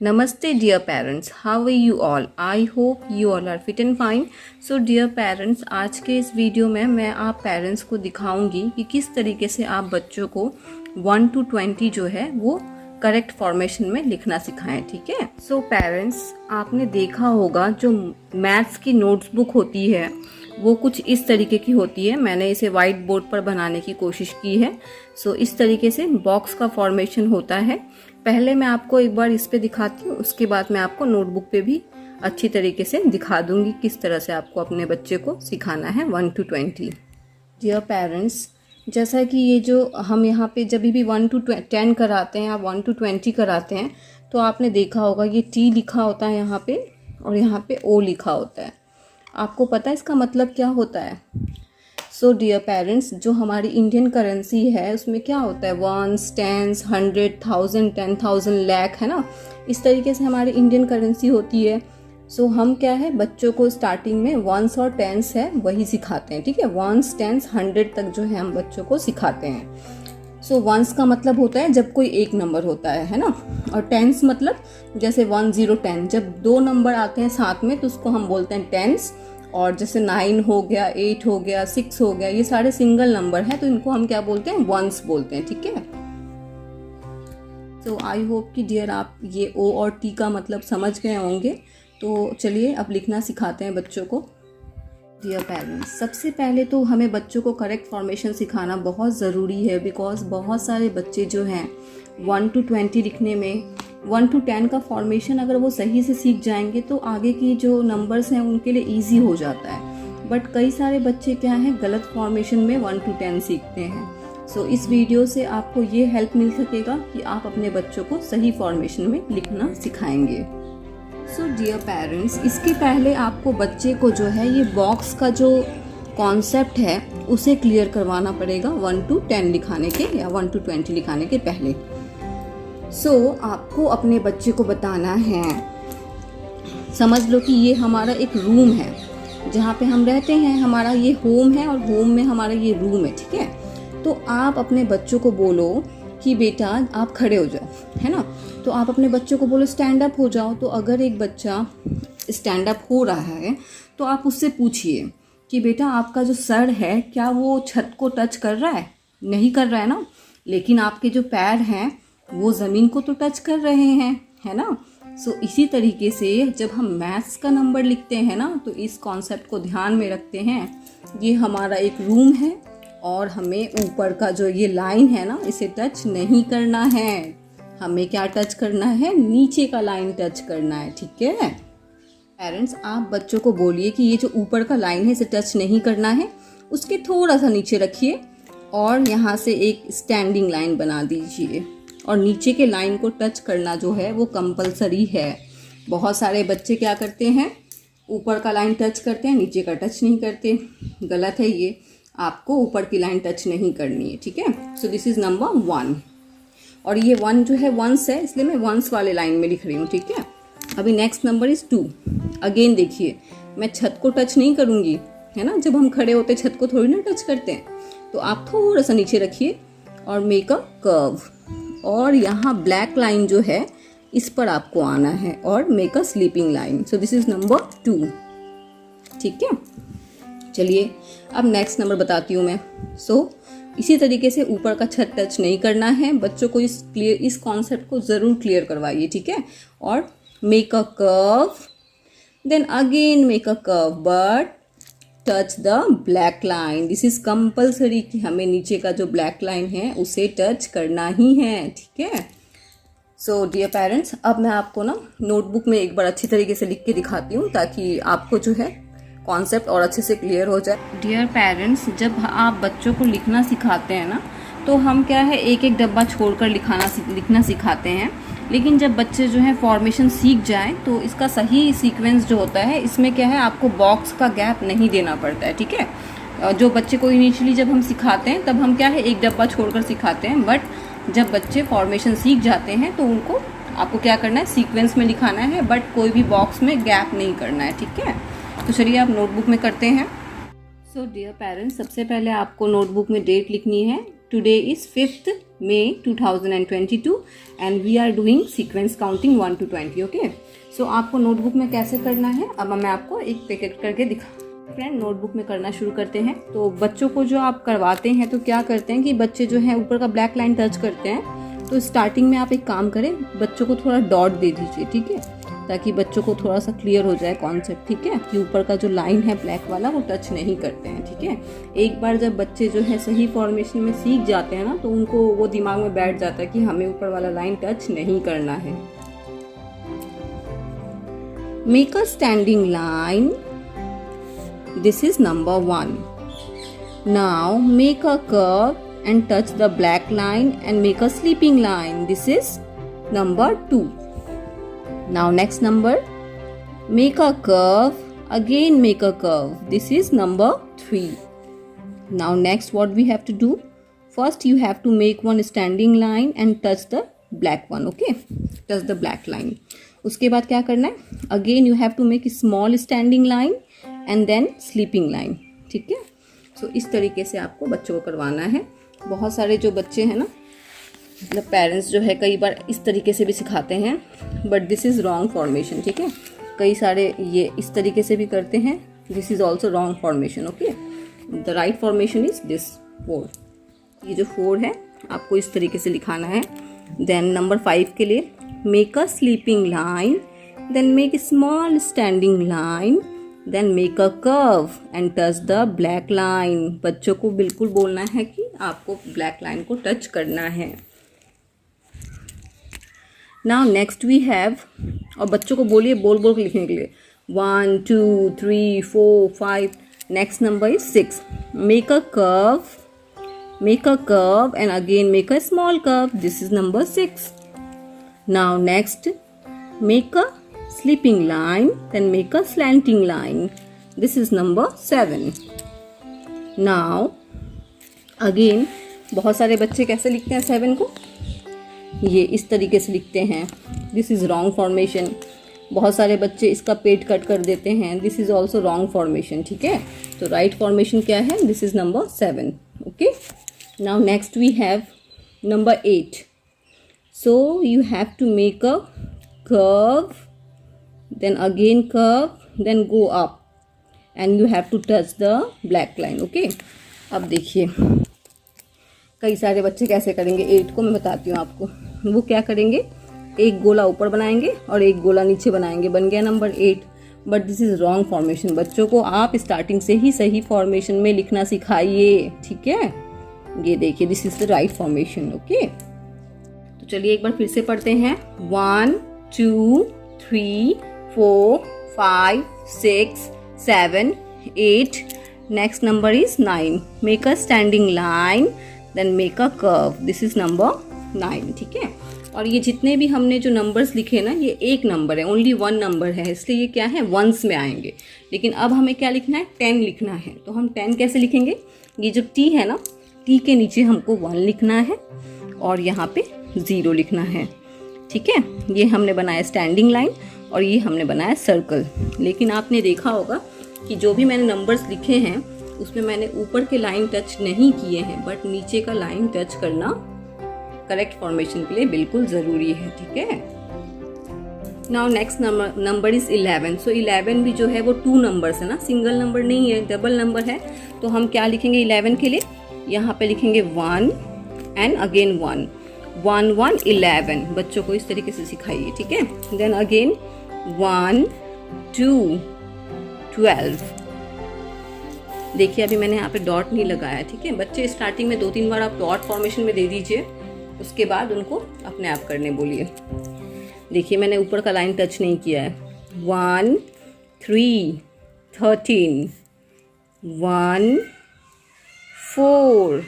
Namaste dear parents, how are you all? I hope you all are fit and fine. So dear parents, आज के इस video में मैं आप parents को दिखाऊंगी कि किस तरीके से आप बच्चों को 1 to 20 जो है वो करेक्ट फॉर्मेशन में लिखना सिखाएं, ठीक है। सो पेरेंट्स, आपने देखा होगा जो मैथ्स की नोट्स होती है वो कुछ इस तरीके की होती है। मैंने इसे वाइट बोर्ड पर बनाने की कोशिश की है। सो इस तरीके से बॉक्स का फॉर्मेशन होता है। पहले मैं आपको एक बार इस पे दिखाती हूँ, उसके बाद मैं आपको नोटबुक पे भी अच्छी तरीके से दिखा दूंगी किस तरह से आपको अपने बच्चे को सिखाना है 1 to 20। डियर पेरेंट्स, जैसा कि ये जो हम यहाँ पे जब भी 1 to 10 कराते हैं या 1 to 20 कराते हैं तो आपने देखा होगा ये T लिखा होता है यहाँ पे और यहाँ पे O लिखा होता है। आपको पता है इसका मतलब क्या होता है? सो डियर पेरेंट्स, जो हमारी इंडियन करेंसी है उसमें क्या होता है, वंस, टेंस, 100, 1000, 10,000, लाख, है ना। इस तरीके से हमारी इंडियन करेंसी होती है। सो हम क्या है बच्चों को स्टार्टिंग में वंस और टेंस है वही सिखाते हैं, ठीक है। वंस, टेंस, 100 तक जो है हम बच्चों को सिखाते हैं। सो वंस का मतलब होता है जब कोई एक नंबर होता है ना। और टेंस मतलब जैसे 1, 0, 10, जब दो नंबर आते हैं साथ में तो उसको हम बोलते हैं टेंस। और जैसे 9 हो गया, 8 हो गया, 6 हो गया, ये सारे सिंगल नंबर हैं तो इनको हम क्या बोलते हैं, वंस बोलते हैं, ठीक है। सो आई होप कि डियर आप ये O और T का मतलब समझ गए होंगे। तो चलिए अब लिखना सिखाते हैं बच्चों को। डियर पेरेंट्स, सबसे पहले तो हमें बच्चों को करेक्ट फॉर्मेशन सिखाना बहुत ज़रूरी है, बिकॉज बहुत सारे बच्चे जो हैं 1 to 20 लिखने में 1 to 10 का फॉर्मेशन अगर वो सही से सीख जाएंगे तो आगे की जो नंबर्स हैं उनके लिए ईजी हो जाता है। बट कई सारे बच्चे क्या हैं गलत फॉर्मेशन में 1 to 10 सीखते हैं। सो इस वीडियो से आपको ये हेल्प मिल सकेगा कि आप अपने बच्चों को सही फॉर्मेशन में लिखना सिखाएंगे। सो डियर पेरेंट्स, इसके पहले आपको बच्चे को जो है ये बॉक्स का जो कॉन्सेप्ट है उसे क्लियर करवाना पड़ेगा 1 to 10 लिखाने के या 1 to 20 लिखाने के पहले। आपको अपने बच्चे को बताना है, समझ लो कि ये हमारा एक रूम है जहाँ पे हम रहते हैं, हमारा ये होम है और होम में हमारा ये रूम है, ठीक है। तो आप अपने बच्चों को बोलो कि बेटा आप खड़े हो जाओ, है ना। तो आप अपने बच्चों को बोलो स्टैंड अप हो जाओ। तो अगर एक बच्चा स्टैंड अप हो रहा है तो आप उससे पूछिए कि बेटा आपका जो सर है क्या वो छत को टच कर रहा है? नहीं कर रहा है ना, लेकिन आपके जो पैर हैं वो ज़मीन को तो टच कर रहे हैं, है ना। सो इसी तरीके से जब हम मैथ्स का नंबर लिखते हैं ना तो इस कॉन्सेप्ट को ध्यान में रखते हैं। ये हमारा एक रूम है और हमें ऊपर का जो ये लाइन है ना इसे टच नहीं करना है। हमें क्या टच करना है, नीचे का लाइन टच करना है, ठीक है। पेरेंट्स, आप बच्चों को बोलिए कि ये जो ऊपर का लाइन है इसे टच नहीं करना है, उसके थोड़ा सा नीचे रखिए और यहाँ से एक स्टैंडिंग लाइन बना दीजिए। और नीचे के लाइन को टच करना जो है वो कंपलसरी है। बहुत सारे बच्चे क्या करते हैं, ऊपर का लाइन टच करते हैं, नीचे का टच नहीं करते। गलत है ये, आपको ऊपर की लाइन टच नहीं करनी है, ठीक है। So this is number 1। और ये 1 जो है वंस है, इसलिए मैं वंस वाले लाइन में लिख रही हूँ, ठीक है। अभी नेक्स्ट नंबर इज़ 2। अगेन देखिए, मैं छत को टच नहीं करूँगी, है ना। जब हम खड़े होते छत को थोड़ी ना टच करते हैं। तो आप थोड़ा सा नीचे रखिए और मेक अ कर्व। और यहाँ ब्लैक लाइन जो है इस पर आपको आना है और make a sleeping line. So this is number 2, ठीक है। चलिए अब नेक्स्ट नंबर बताती हूँ मैं। इसी तरीके से ऊपर का छत टच नहीं करना है। बच्चों को इस कॉन्सेप्ट को ज़रूर क्लियर करवाइए, ठीक है। और make a curve, then again make a curve but touch the black line. This is compulsory कि हमें नीचे का जो ब्लैक लाइन है उसे टच करना ही है, ठीक है। सो डियर पेरेंट्स, अब मैं आपको ना नोटबुक में एक बार अच्छी तरीके से लिख के दिखाती हूँ ताकि आपको जो है कॉन्सेप्ट और अच्छे से क्लियर हो जाए। डियर पेरेंट्स, जब आप बच्चों को लिखना सिखाते हैं ना तो हम क्या है एक एक डब्बा छोड़कर लिखना सिखाते हैं। लेकिन जब बच्चे जो है फॉर्मेशन सीख जाएं तो इसका सही सीक्वेंस जो होता है इसमें क्या है आपको बॉक्स का गैप नहीं देना पड़ता है, ठीक है। जो बच्चे को इनिशियली जब हम सिखाते हैं तब हम क्या है एक डब्बा छोड़कर सिखाते हैं। बट जब बच्चे फॉर्मेशन सीख जाते हैं तो उनको आपको क्या करना है, सीक्वेंस में लिखाना है, बट कोई भी बॉक्स में गैप नहीं करना है, ठीक है। तो चलिए आप नोटबुक में करते हैं। सो डियर पेरेंट्स, सबसे पहले आपको नोटबुक में डेट लिखनी है Today is 5th May 2022 and we are doing sequence counting 1 to 20. Okay. So आपको नोटबुक में कैसे करना है अब मैं आपको एक पैकेट करके दिखा। फ्रेंड नोटबुक में करना शुरू करते हैं। तो बच्चों को जो आप करवाते हैं तो क्या करते हैं कि बच्चे जो हैं ऊपर का ब्लैक लाइन टच करते हैं। तो स्टार्टिंग में आप एक काम करें, बच्चों को थोड़ा डॉट दे दीजिए, ठीक है, ताकि बच्चों को थोड़ा सा क्लियर हो जाए कॉन्सेप्ट, ठीक है, कि ऊपर का जो लाइन है ब्लैक वाला वो टच नहीं करते हैं, ठीक है। एक बार जब बच्चे जो है सही फॉर्मेशन में सीख जाते हैं ना तो उनको वो दिमाग में बैठ जाता है कि हमें ऊपर वाला लाइन टच नहीं करना है। Make a standing line, this is number 1. Now make a curve and touch the black line and make a sleeping line. This is number 2. Now next number, make a curve, again make a curve. This is number 3. Now next what we have to do, first you have to make one standing line and touch the black one, okay, touch the black line. उसके बाद क्या करना है, again you have to make a small standing line and then sleeping line, ठीक है। सो इस तरीके से आपको बच्चों को करवाना है। बहुत सारे जो बच्चे हैं ना, मतलब पेरेंट्स जो है कई बार इस तरीके से भी सिखाते हैं, but this is wrong formation, ठीक है। कई सारे ये इस तरीके से भी करते हैं, this is also wrong formation, okay. The right formation is this 4. ये जो 4 है आपको इस तरीके से लिखाना है। देन नंबर 5 के लिए make a sleeping line, then make small standing line, then make a curve and touch the black line. बच्चों को बिल्कुल बोलना है कि आपको ब्लैक लाइन को टच करना है। नाउ नेक्स्ट वी हैव, और बच्चों को बोलिए बोल बोल के लिखने के लिए, 1 2 3 4 5. Next number is 6. Make a curve and again make a small curve. This is number 6. Now next make a sleeping line, then make a slanting line. This is number 7. Now again बहुत सारे बच्चे कैसे लिखते हैं 7 को, ये इस तरीके से लिखते हैं, दिस इज़ रॉन्ग फॉर्मेशन। बहुत सारे बच्चे इसका पेट कट कर देते हैं, this is also wrong formation, ठीक है। तो राइट फॉर्मेशन क्या है, this is number 7, okay. Now next we have number 8. So you have to make a curve, then again curve, then go up and you have to touch the black line, okay। अब देखिए कई सारे बच्चे कैसे करेंगे 8 को, मैं बताती हूँ आपको। वो क्या करेंगे, एक गोला ऊपर बनाएंगे और एक गोला नीचे बनाएंगे, बन गया number 8। But this is wrong formation. बच्चों को आप स्टार्टिंग से ही सही फॉर्मेशन में लिखना सिखाइए, ठीक है। ये देखिए this is the right formation, okay. तो चलिए एक बार फिर से पढ़ते हैं, 1 2 3 4 5 6 7 8. Next number is 9. Make a standing line, then make a curve. This is number 9, ठीक है। और ये जितने भी हमने जो नंबर्स लिखे ना, ये एक नंबर है, ओनली 1 नंबर है, इसलिए ये क्या है, वंस में आएंगे। लेकिन अब हमें क्या लिखना है, 10 लिखना है। तो हम 10 कैसे लिखेंगे, ये जो टी है ना, टी के नीचे हमको 1 लिखना है और यहाँ पे 0 लिखना है, ठीक है। ये हमने बनाया स्टैंडिंग लाइन और ये हमने बनाया सर्कल। लेकिन आपने देखा होगा कि जो भी मैंने नंबर्स लिखे हैं उसमें मैंने ऊपर के लाइन टच नहीं किए हैं, बट नीचे का लाइन टच करना करेक्ट फॉर्मेशन के लिए बिल्कुल ज़रूरी है, ठीक है। Now next number is 11. सो 11 भी जो है वो 2 नंबर्स है ना, सिंगल नंबर नहीं है, डबल नंबर है। तो हम क्या लिखेंगे 11 के लिए, यहाँ पे लिखेंगे 1 एंड अगेन 1 1 1 11। बच्चों को इस तरीके से सिखाइए, ठीक है। Then again 1 2 12। देखिए अभी मैंने यहाँ पे डॉट नहीं लगाया, ठीक है। बच्चे स्टार्टिंग में 2-3 बार आप डॉट फॉर्मेशन में दे दीजिए, उसके बाद उनको अपने आप करने बोलिए। देखिए मैंने ऊपर का लाइन टच नहीं किया है। 1 3 13 1 4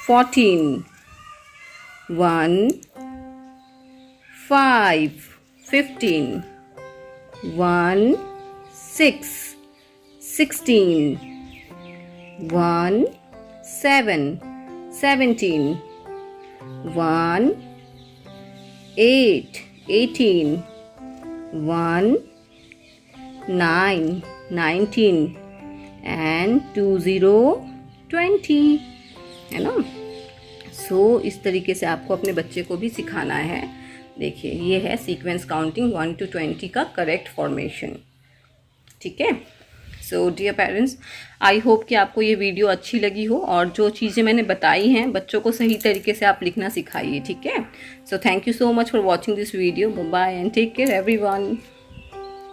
14 1 5 15 1 6 16 1 7 17 1 8 18 1 9 19 and 2 0 20 है ना। सो इस तरीके से आपको अपने बच्चे को भी सिखाना है। देखिए ये है सीक्वेंस काउंटिंग 1 to 20 का करेक्ट फॉर्मेशन, ठीक है। So dear parents, I hope कि आपको ये वीडियो अच्छी लगी हो और जो चीज़ें मैंने बताई हैं बच्चों को सही तरीके से आप लिखना सिखाइए, ठीक है। So thank you so much for watching this video. Bye and take care everyone.